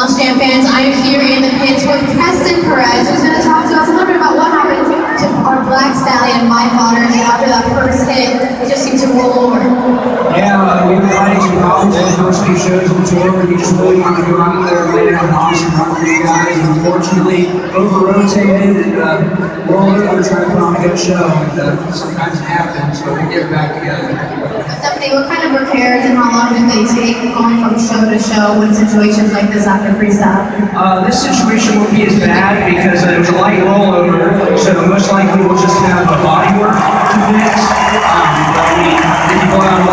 Moss Jam fans, I am here in the pits with Preston Perez, who's going to talk to us a little bit about what happened to our Black Stallion, Mike Waters, after that first hit. It just seemed to roll over. Yeah, we were riding some problems in the first few shows of the tour, and we just really wanted to go out there and lay down an awesome run for you guys. And unfortunately, over-rotated and rolled over trying to put on a good show, and sometimes it happens, but we get back together. Stephanie, what kind of repairs and how long do they take going from show to show in situations like this after freestyle? This situation won't be as bad because it was a light rollover, so most likely we'll just have a bodywork to fix. But we did go out